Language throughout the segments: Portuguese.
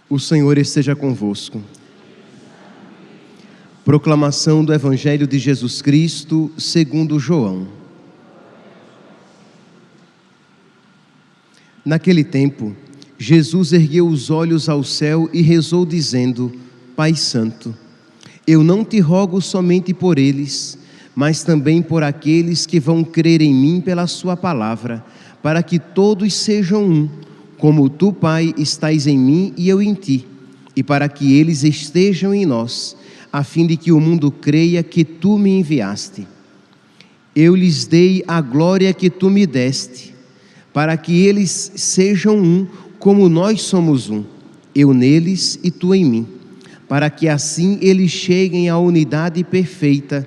O Senhor esteja convosco. Proclamação do Evangelho de Jesus Cristo segundo João. Naquele tempo, Jesus ergueu os olhos ao céu e rezou dizendo: Pai Santo, eu não te rogo somente por eles, mas também por aqueles que vão crer em mim pela sua palavra, para que todos sejam um, como tu, Pai, estás em mim e eu em ti, e para que eles estejam em nós, a fim de que o mundo creia que tu me enviaste. Eu lhes dei a glória que tu me deste, para que eles sejam um, como nós somos um, eu neles e tu em mim, para que assim eles cheguem à unidade perfeita,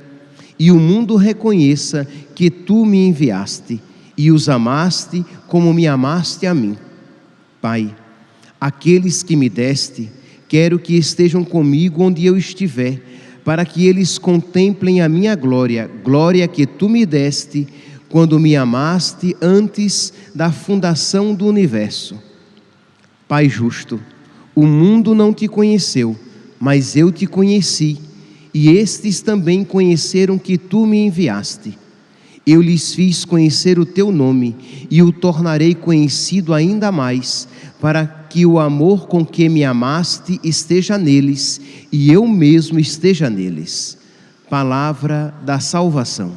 e o mundo reconheça que tu me enviaste, e os amaste como me amaste a mim. Pai, aqueles que me deste, quero que estejam comigo onde eu estiver, para que eles contemplem a minha glória, glória que tu me deste, quando me amaste antes da fundação do universo. Pai justo, o mundo não te conheceu, mas eu te conheci, e estes também conheceram que tu me enviaste. Eu lhes fiz conhecer o teu nome, e o tornarei conhecido ainda mais, para que o amor com que me amaste esteja neles, e eu mesmo esteja neles. Palavra da salvação.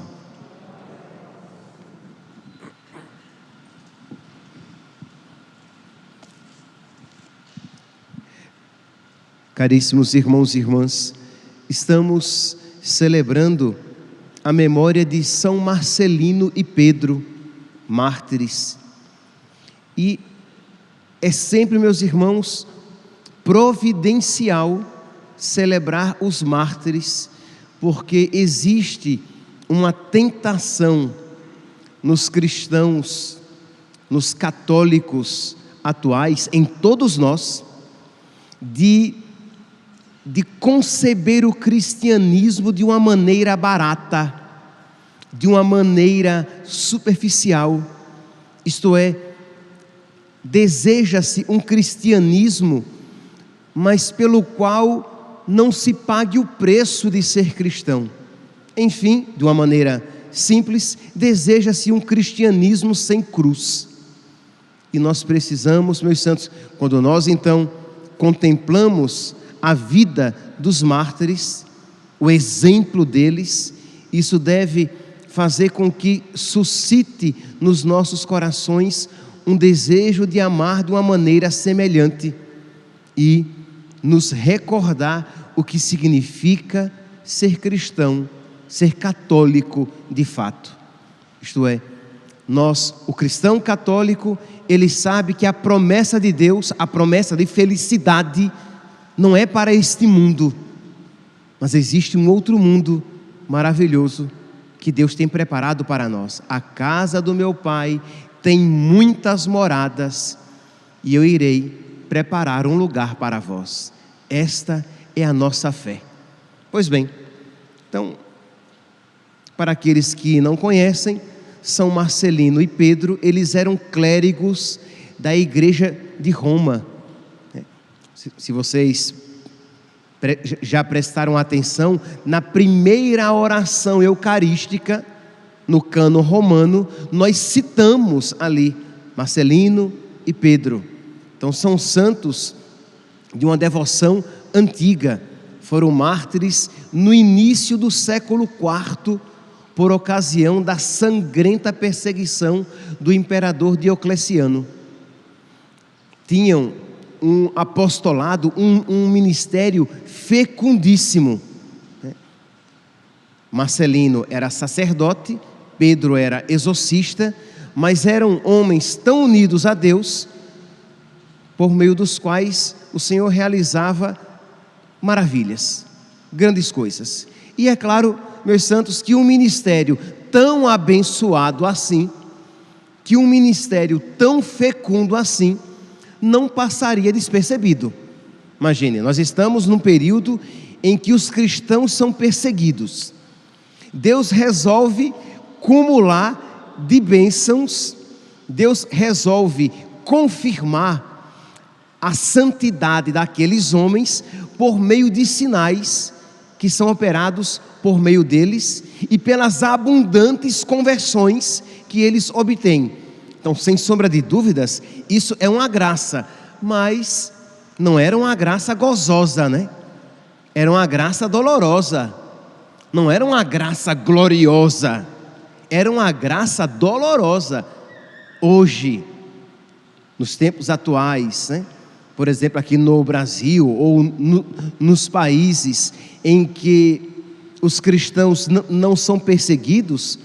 Caríssimos irmãos e irmãs, estamos celebrando a memória de São Marcelino e Pedro, mártires. E é sempre, meus irmãos, providencial celebrar os mártires, porque existe uma tentação nos cristãos, nos católicos atuais, em todos nós, de conceber o cristianismo de uma maneira barata, de uma maneira superficial. Isto é, deseja-se um cristianismo, mas pelo qual não se pague o preço de ser cristão. Enfim, de uma maneira simples, deseja-se um cristianismo sem cruz. E nós precisamos, meus santos, quando nós então contemplamos a vida dos mártires, o exemplo deles, isso deve fazer com que suscite nos nossos corações um desejo de amar de uma maneira semelhante e nos recordar o que significa ser cristão, ser católico de fato. Isto é, o cristão católico, ele sabe que a promessa de Deus, a promessa de felicidade, não é para este mundo, mas existe um outro mundo maravilhoso que Deus tem preparado para nós. A casa do meu Pai tem muitas moradas, e eu irei preparar um lugar para vós. Esta é a nossa fé. Pois bem, então, para aqueles que não conhecem, São Marcelino e Pedro, eles eram clérigos da igreja de Roma. Se vocês já prestaram atenção, na primeira oração eucarística, no cânon romano, nós citamos ali Marcelino e Pedro. Então são santos de uma devoção antiga, foram mártires no início do século IV, por ocasião da sangrenta perseguição do imperador Diocleciano. Tinham um apostolado, um ministério fecundíssimo. Marcelino era sacerdote, Pedro era exorcista, mas eram homens tão unidos a Deus, por meio dos quais o Senhor realizava maravilhas, grandes coisas. E é claro, meus santos, que um ministério tão abençoado assim, que um ministério tão fecundo assim, não passaria despercebido. Imagine, nós estamos num período em que os cristãos são perseguidos. Deus resolve cumular de bênçãos, Deus resolve confirmar a santidade daqueles homens por meio de sinais que são operados por meio deles e pelas abundantes conversões que eles obtêm. Então, sem sombra de dúvidas, isso é uma graça, mas não era uma graça gozosa, né? Era uma graça dolorosa, não era uma graça gloriosa, era uma graça dolorosa. Hoje, nos tempos atuais, né? Por exemplo, aqui no Brasil ou nos países em que os cristãos não são perseguidos,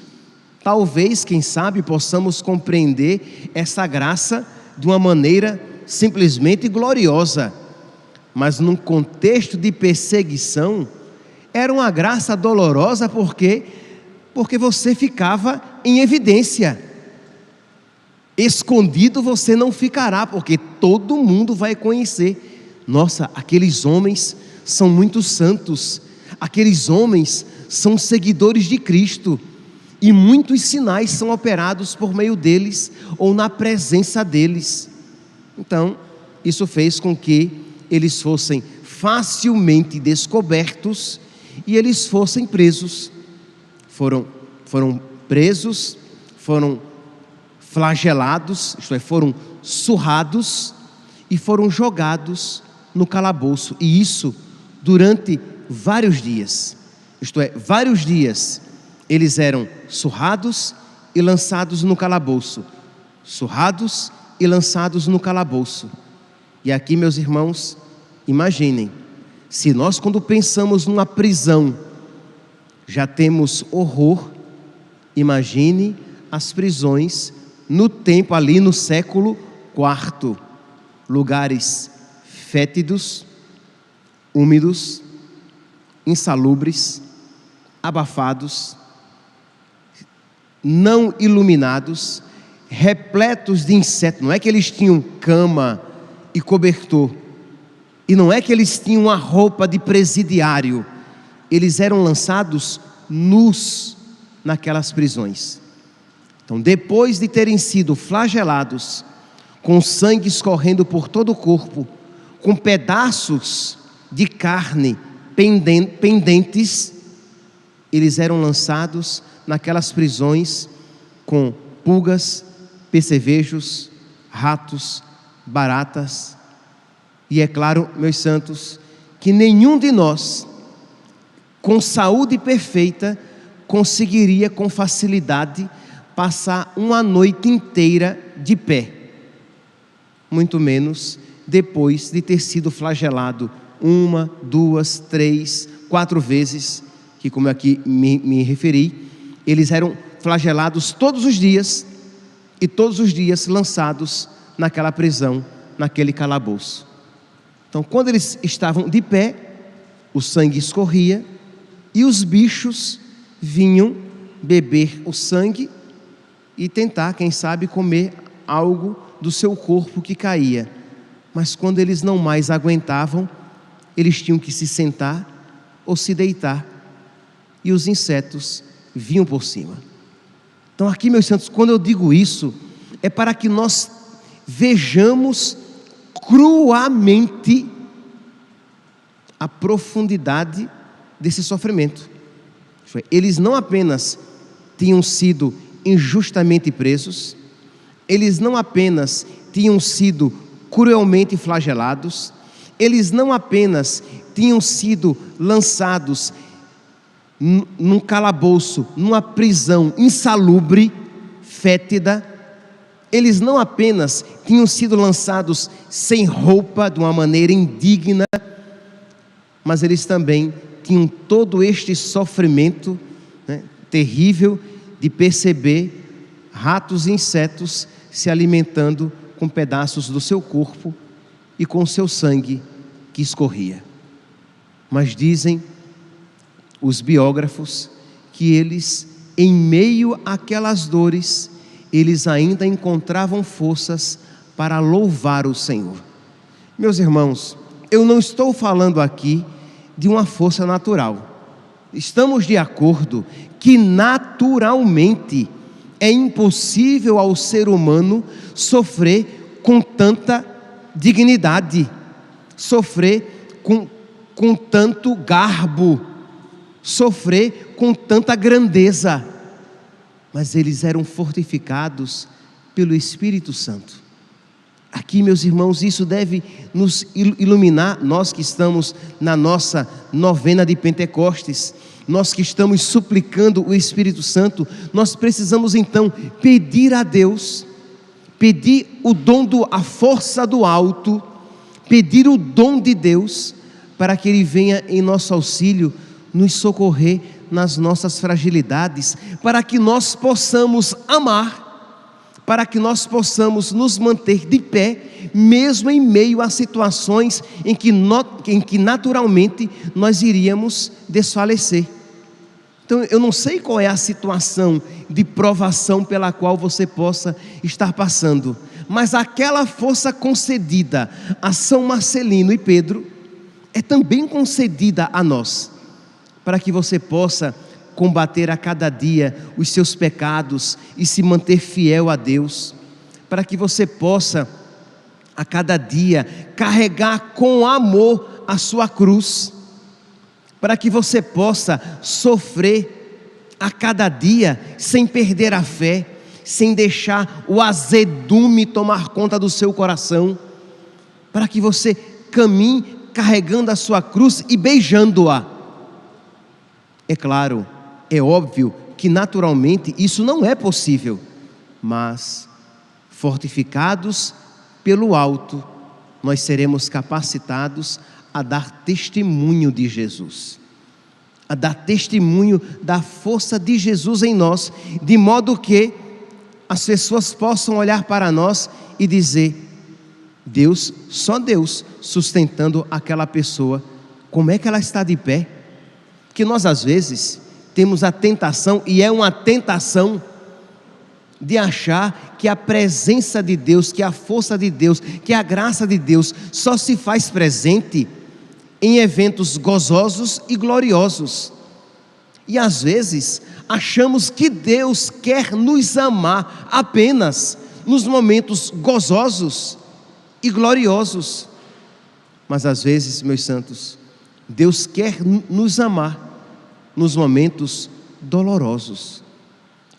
talvez, quem sabe, possamos compreender essa graça de uma maneira simplesmente gloriosa. Mas num contexto de perseguição, era uma graça dolorosa porque você ficava em evidência. Escondido você não ficará, porque todo mundo vai conhecer. Nossa, aqueles homens são muito santos, aqueles homens são seguidores de Cristo, e muitos sinais são operados por meio deles, ou na presença deles. Então, isso fez com que eles fossem facilmente descobertos, e eles fossem presos. Foram presos, foram flagelados, isto é, foram surrados e foram jogados no calabouço, e isso durante vários dias. Isto é, vários dias eles eram surrados e lançados no calabouço, surrados e lançados no calabouço. E aqui, meus irmãos, imaginem, se nós, quando pensamos numa prisão, já temos horror, imagine as prisões no tempo ali no século IV, lugares fétidos, úmidos, insalubres, abafados, não iluminados, repletos de insetos. Não é que eles tinham cama e cobertor, e não é que eles tinham uma roupa de presidiário, eles eram lançados nus naquelas prisões. Então, depois de terem sido flagelados, com sangue escorrendo por todo o corpo, com pedaços de carne pendentes, eles eram lançados naquelas prisões com pulgas, percevejos, ratos, baratas. E é claro, meus santos, que nenhum de nós, com saúde perfeita, conseguiria com facilidade passar uma noite inteira de pé, muito menos depois de ter sido flagelado 1, 2, 3, 4 vezes, que como aqui me referi, eles eram flagelados todos os dias, e todos os dias lançados naquela prisão, naquele calabouço. Então, quando eles estavam de pé, o sangue escorria, e os bichos vinham beber o sangue e tentar, quem sabe, comer algo do seu corpo que caía. Mas quando eles não mais aguentavam, eles tinham que se sentar ou se deitar, e os insetos vinham por cima. Então aqui, meus santos, quando eu digo isso, é para que nós vejamos cruamente a profundidade desse sofrimento. Eles não apenas tinham sido injustamente presos, eles não apenas tinham sido cruelmente flagelados, eles não apenas tinham sido lançados num calabouço, numa prisão insalubre, fétida, eles não apenas tinham sido lançados sem roupa, de uma maneira indigna, mas eles também tinham todo este sofrimento, né, terrível, de perceber ratos e insetos se alimentando com pedaços do seu corpo e com seu sangue que escorria. Mas dizem os biógrafos que eles, em meio àquelas dores, eles ainda encontravam forças para louvar o Senhor. Meus irmãos, eu não estou falando aqui de uma força natural. Estamos de acordo que naturalmente é impossível ao ser humano sofrer com tanta dignidade, sofrer com tanto garbo, sofrer com tanta grandeza, mas eles eram fortificados pelo Espírito Santo. Aqui, meus irmãos, isso deve nos iluminar, nós que estamos na nossa novena de Pentecostes, nós que estamos suplicando o Espírito Santo. Nós precisamos então pedir a Deus, pedir o dom a força do alto, pedir o dom de Deus, para que Ele venha em nosso auxílio, nos socorrer nas nossas fragilidades, para que nós possamos amar, para que nós possamos nos manter de pé, mesmo em meio a situações em que naturalmente nós iríamos desfalecer. Então, eu não sei qual é a situação de provação pela qual você possa estar passando, mas aquela força concedida a São Marcelino e Pedro é também concedida a nós, para que você possa combater a cada dia os seus pecados e se manter fiel a Deus, para que você possa a cada dia carregar com amor a sua cruz, para que você possa sofrer a cada dia sem perder a fé, sem deixar o azedume tomar conta do seu coração, para que você caminhe carregando a sua cruz e beijando-a. É claro, é óbvio que naturalmente isso não é possível, mas fortificados pelo alto, nós seremos capacitados a dar testemunho de Jesus, a dar testemunho da força de Jesus em nós, de modo que as pessoas possam olhar para nós e dizer: Deus, só Deus sustentando aquela pessoa, como é que ela está de pé? Porque nós às vezes temos a tentação, e é uma tentação, de achar que a presença de Deus, que a força de Deus, que a graça de Deus só se faz presente em eventos gozosos e gloriosos. E às vezes achamos que Deus quer nos amar apenas nos momentos gozosos e gloriosos. Mas às vezes, meus santos, Deus quer nos amar nos momentos dolorosos.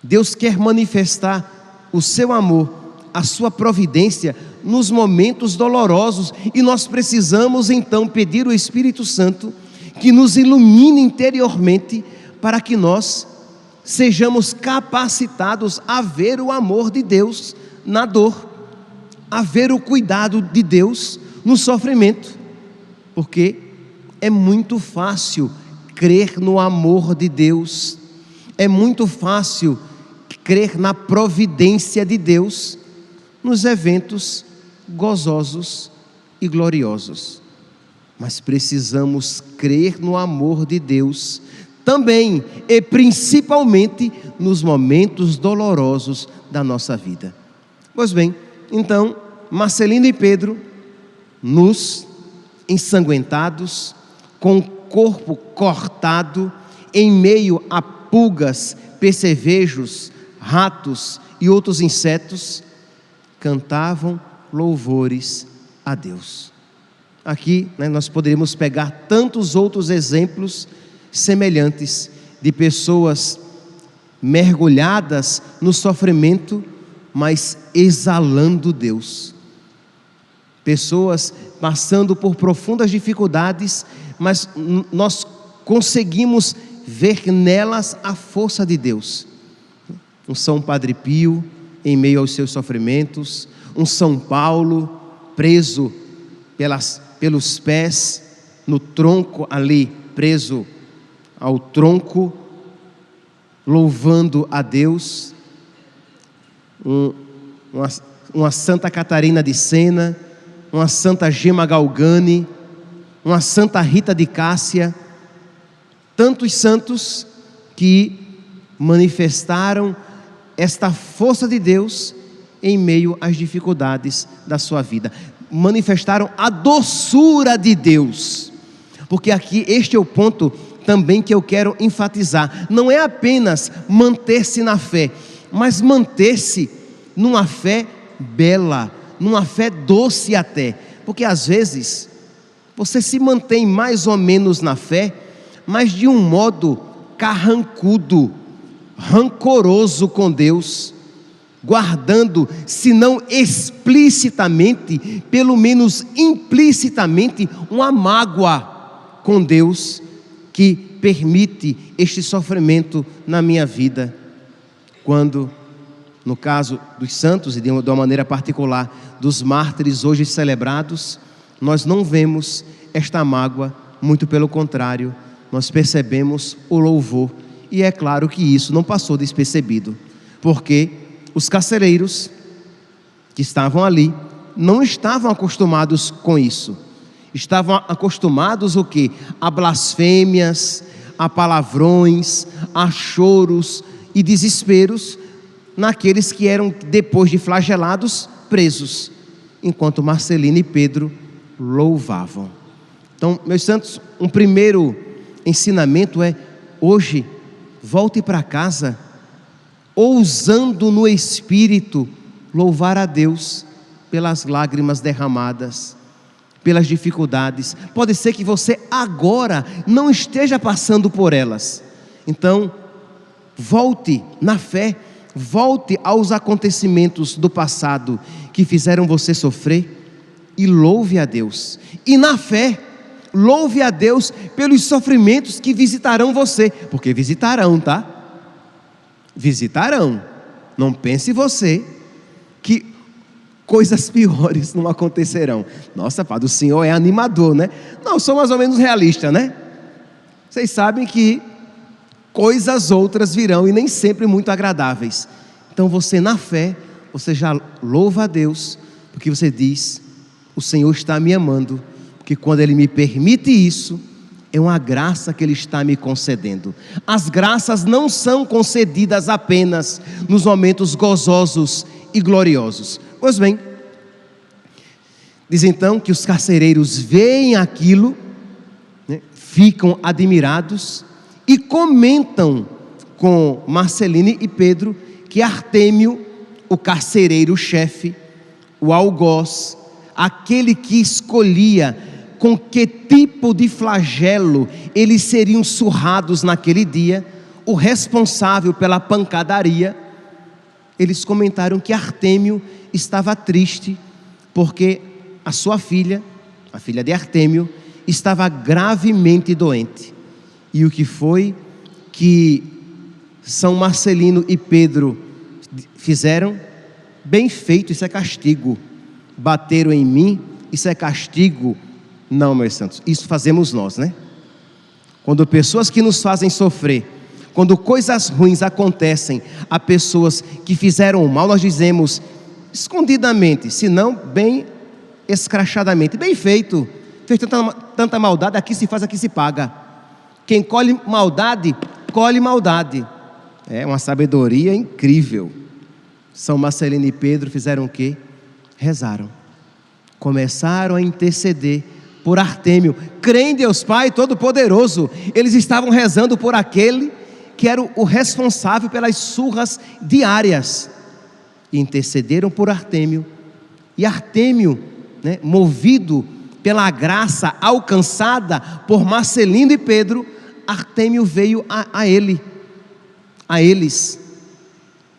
Deus quer manifestar o seu amor, a sua providência nos momentos dolorosos, e nós precisamos então pedir ao Espírito Santo que nos ilumine interiormente, para que nós sejamos capacitados a ver o amor de Deus na dor, a ver o cuidado de Deus no sofrimento, porque é muito fácil crer no amor de Deus, é muito fácil crer na providência de Deus nos eventos gozosos e gloriosos, mas precisamos crer no amor de Deus também e principalmente nos momentos dolorosos da nossa vida. Pois bem, então Marcelino e Pedro, nus, ensanguentados, com o corpo cortado, em meio a pulgas, percevejos, ratos e outros insetos, cantavam louvores a Deus. Aqui nós poderíamos pegar tantos outros exemplos semelhantes de pessoas mergulhadas no sofrimento, mas exalando Deus. Pessoas passando por profundas dificuldades, mas nós conseguimos ver nelas a força de Deus. Um São Padre Pio em meio aos seus sofrimentos, um São Paulo preso pelos pés no tronco ali, preso ao tronco, louvando a Deus. Uma Santa Catarina de Sena, uma Santa Gema Galgani, uma Santa Rita de Cássia, tantos santos que manifestaram esta força de Deus em meio às dificuldades da sua vida, manifestaram a doçura de Deus, porque aqui este é o ponto também que eu quero enfatizar. Não é apenas manter-se na fé, mas manter-se numa fé bela, numa fé doce até, porque às vezes você se mantém mais ou menos na fé, mas de um modo carrancudo, rancoroso com Deus, guardando, se não explicitamente, pelo menos implicitamente, uma mágoa com Deus, que permite este sofrimento na minha vida. Quando, no caso dos santos, e de uma maneira particular, dos mártires hoje celebrados, nós não vemos esta mágoa, muito pelo contrário, nós percebemos o louvor, e é claro que isso não passou despercebido, porque os carcereiros que estavam ali não estavam acostumados com isso. Estavam acostumados o quê? A blasfêmias, a palavrões, a choros e desesperos naqueles que eram, depois de flagelados, presos, enquanto Marcelino e Pedro louvavam. Então, meus santos, um primeiro ensinamento é: hoje, volte para casa ousando no Espírito louvar a Deus pelas lágrimas derramadas, pelas dificuldades. Pode ser que você agora não esteja passando por elas. Então, volte na fé, volte aos acontecimentos do passado que fizeram você sofrer e louve a Deus. E na fé, louve a Deus pelos sofrimentos que visitarão você, porque visitarão, tá? Visitarão. Não pense você que coisas piores não acontecerão. Nossa, Padre, o senhor é animador, né? Não, sou mais ou menos realista, né? Vocês sabem que coisas outras virão e nem sempre muito agradáveis. Então você, na fé, você já louva a Deus, porque você diz: o Senhor está me amando, porque quando Ele me permite isso, é uma graça que Ele está me concedendo. As graças não são concedidas apenas nos momentos gozosos e gloriosos. Pois bem, diz então que os carcereiros veem aquilo, né, ficam admirados e comentam com Marcelino e Pedro que Artêmio, o carcereiro-chefe, o algoz, aquele que escolhia com que tipo de flagelo eles seriam surrados naquele dia, o responsável pela pancadaria, eles comentaram que Artêmio estava triste, porque a sua filha, a filha de Artêmio, estava gravemente doente. E o que foi que São Marcelino e Pedro fizeram? Bem feito, isso é castigo. Bateram em mim, isso é castigo. Não, meus santos, isso fazemos nós, né? Quando pessoas que nos fazem sofrer, quando coisas ruins acontecem a pessoas que fizeram o mal, nós dizemos escondidamente, se não bem escrachadamente: bem feito, fez tanta maldade, aqui se faz, aqui se paga. Quem colhe maldade, colhe maldade. É uma sabedoria incrível. São Marcelino e Pedro fizeram o quê? Rezaram, começaram a interceder por Artêmio. Crê em Deus Pai Todo-Poderoso. Eles estavam rezando por aquele que era o responsável pelas surras diárias, e intercederam por Artêmio. E Artêmio, né, movido pela graça alcançada por Marcelino e Pedro, Artêmio veio a eles.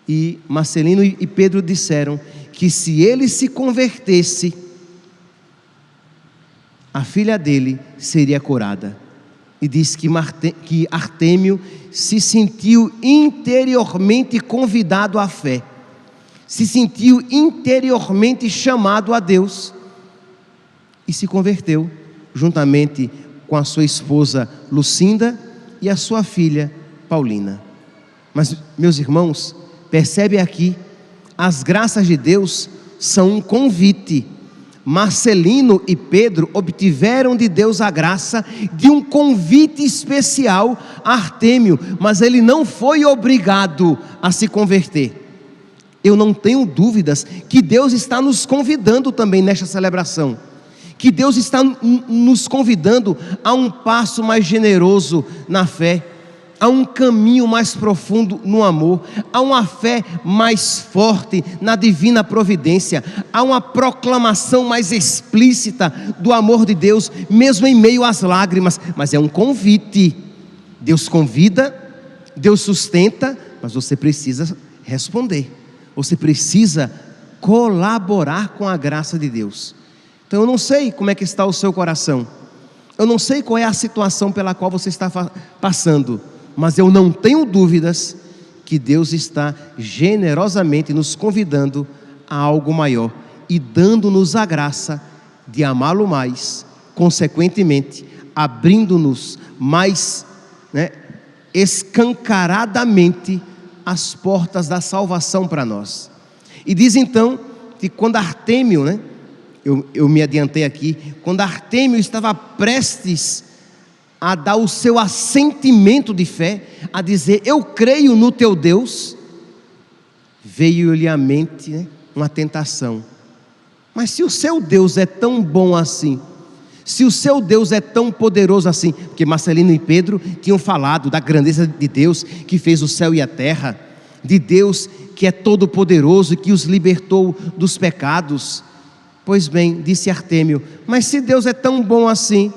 E Marcelino e Pedro disseram que se ele se convertesse, a filha dele seria curada. E diz que Artêmio se sentiu interiormente convidado à fé, se sentiu interiormente chamado a Deus, e se converteu, juntamente com a sua esposa Lucinda e a sua filha Paulina. Mas, meus irmãos, percebe aqui, as graças de Deus são um convite. Marcelino e Pedro obtiveram de Deus a graça de um convite especial a Artêmio, mas ele não foi obrigado a se converter. Eu não tenho dúvidas que Deus está nos convidando também nesta celebração, que Deus está nos convidando a um passo mais generoso na fé, há um caminho mais profundo no amor, há uma fé mais forte na divina providência, há uma proclamação mais explícita do amor de Deus, mesmo em meio às lágrimas. Mas é um convite. Deus convida, Deus sustenta, mas você precisa responder, você precisa colaborar com a graça de Deus. Então eu não sei como é que está o seu coração, eu não sei qual é a situação pela qual você está passando, mas eu não tenho dúvidas que Deus está generosamente nos convidando a algo maior e dando-nos a graça de amá-lo mais, consequentemente abrindo-nos mais, escancaradamente as portas da salvação para nós. E diz então que quando Artêmio, eu me adiantei aqui, quando Artêmio estava prestes a dar o seu assentimento de fé, a dizer: eu creio no teu Deus, veio-lhe à mente uma tentação. Mas se o seu Deus é tão bom assim, se o seu Deus é tão poderoso assim, porque Marcelino e Pedro tinham falado da grandeza de Deus que fez o céu e a terra, de Deus que é todo poderoso e que os libertou dos pecados. Pois bem, disse Artêmio: mas se Deus é tão bom assim,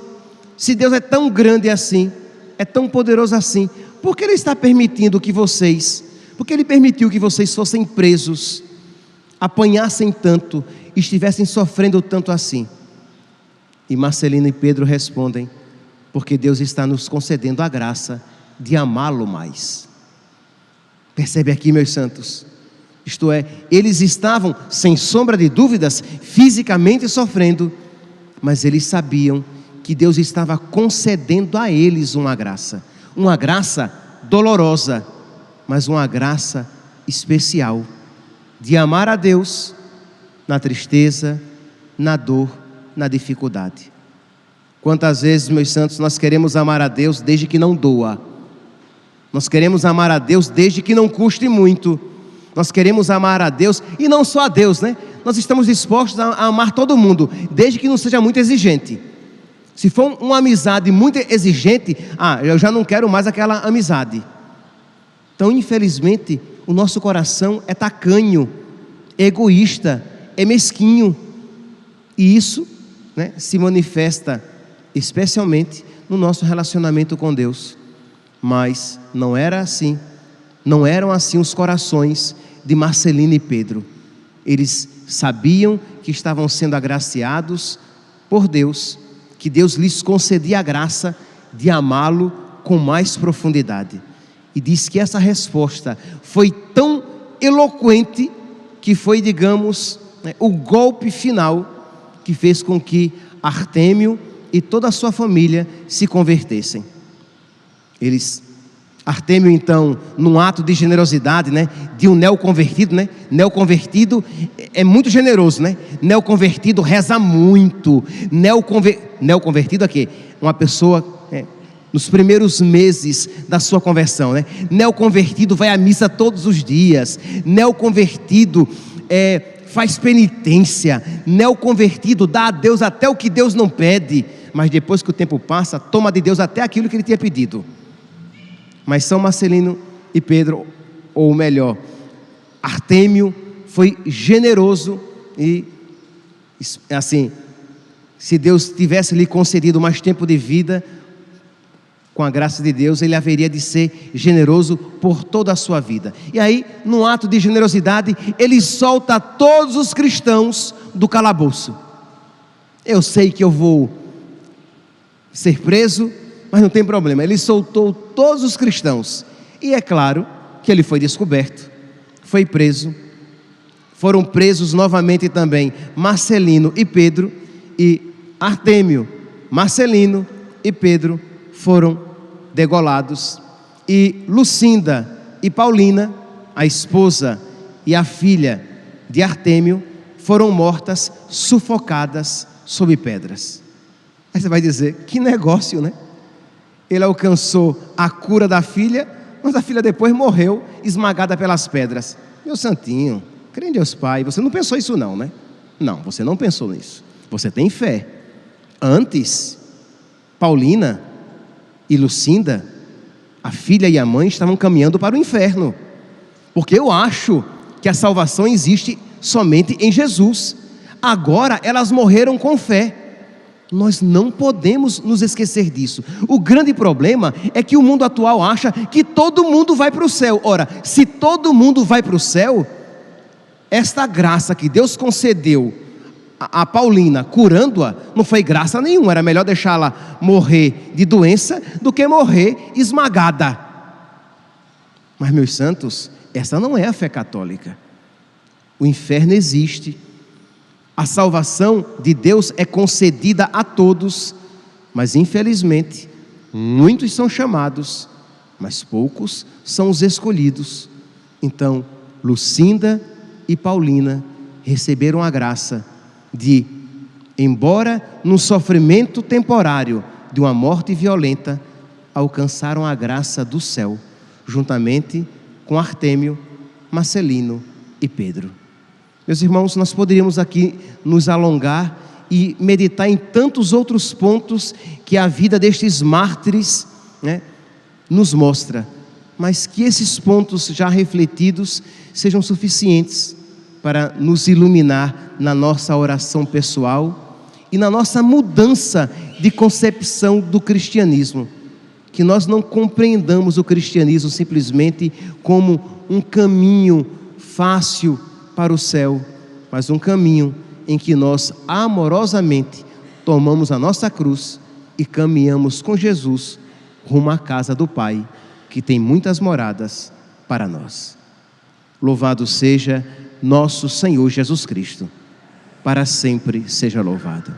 se Deus é tão grande assim, é tão poderoso assim, por que Ele está permitindo que vocês, porque Ele permitiu que vocês fossem presos, apanhassem tanto, estivessem sofrendo tanto assim? E Marcelino e Pedro respondem: porque Deus está nos concedendo a graça de amá-lo mais. Percebe aqui, meus santos? Isto é, eles estavam, sem sombra de dúvidas, fisicamente sofrendo, mas eles sabiam que Deus estava concedendo a eles uma graça dolorosa, mas uma graça especial, de amar a Deus na tristeza, na dor, na dificuldade. Quantas vezes, meus santos, nós queremos amar a Deus desde que não doa, nós queremos amar a Deus desde que não custe muito, nós queremos amar a Deus, e não só a Deus, nós estamos dispostos a amar todo mundo, desde que não seja muito exigente. Se for uma amizade muito exigente, eu já não quero mais aquela amizade. Então, infelizmente, o nosso coração é tacanho, é egoísta, é mesquinho, e isso se manifesta especialmente no nosso relacionamento com Deus. Mas não era assim, não eram assim os corações de Marcelino e Pedro. Eles sabiam que estavam sendo agraciados por Deus, que Deus lhes concedia a graça de amá-lo com mais profundidade. E diz que essa resposta foi tão eloquente que foi, digamos, o golpe final que fez com que Artêmio e toda a sua família se convertessem. Artêmio, então, num ato de generosidade, de um neoconvertido, neoconvertido é muito generoso, neoconvertido reza muito, neoconvertido aqui, uma pessoa nos primeiros meses da sua conversão, neoconvertido vai à missa todos os dias, neoconvertido faz penitência, neoconvertido dá a Deus até o que Deus não pede, mas depois que o tempo passa, toma de Deus até aquilo que ele tinha pedido. Mas São Marcelino e Pedro, ou melhor, Artêmio, foi generoso e, assim, se Deus tivesse lhe concedido mais tempo de vida, com a graça de Deus, ele haveria de ser generoso por toda a sua vida. E aí, num ato de generosidade, ele solta todos os cristãos do calabouço. Eu sei que eu vou ser preso, mas não tem problema, ele soltou todos os cristãos, e é claro que ele foi descoberto, foi preso, foram presos novamente também Marcelino e Pedro, e Artêmio, Marcelino e Pedro foram degolados, e Lucinda e Paulina, a esposa e a filha de Artêmio, foram mortas, sufocadas sob pedras. Aí você vai dizer, que negócio, Ele alcançou a cura da filha, mas a filha depois morreu esmagada pelas pedras. Meu santinho, crê em Deus Pai, você não pensou isso não, Não, você não pensou nisso. Você tem fé. Antes, Paulina e Lucinda, a filha e a mãe estavam caminhando para o inferno, porque eu acho que a salvação existe somente em Jesus. Agora elas morreram com fé. Nós não podemos nos esquecer disso. O grande problema é que o mundo atual acha que todo mundo vai para o céu. Ora, se todo mundo vai para o céu, esta graça que Deus concedeu a Paulina, curando-a, não foi graça nenhuma. Era melhor deixá-la morrer de doença do que morrer esmagada. Mas, meus santos, essa não é a fé católica. O inferno existe. A salvação de Deus é concedida a todos, mas infelizmente muitos são chamados, mas poucos são os escolhidos. Então, Lucinda e Paulina receberam a graça de, embora num sofrimento temporário de uma morte violenta, alcançaram a graça do céu, juntamente com Artêmio, Marcelino e Pedro. Meus irmãos, nós poderíamos aqui nos alongar e meditar em tantos outros pontos que a vida destes mártires, nos mostra, mas que esses pontos já refletidos sejam suficientes para nos iluminar na nossa oração pessoal e na nossa mudança de concepção do cristianismo. Que nós não compreendamos o cristianismo simplesmente como um caminho fácil para o céu, mas um caminho em que nós amorosamente tomamos a nossa cruz e caminhamos com Jesus rumo à casa do Pai, que tem muitas moradas para nós. Louvado seja nosso Senhor Jesus Cristo, para sempre seja louvado.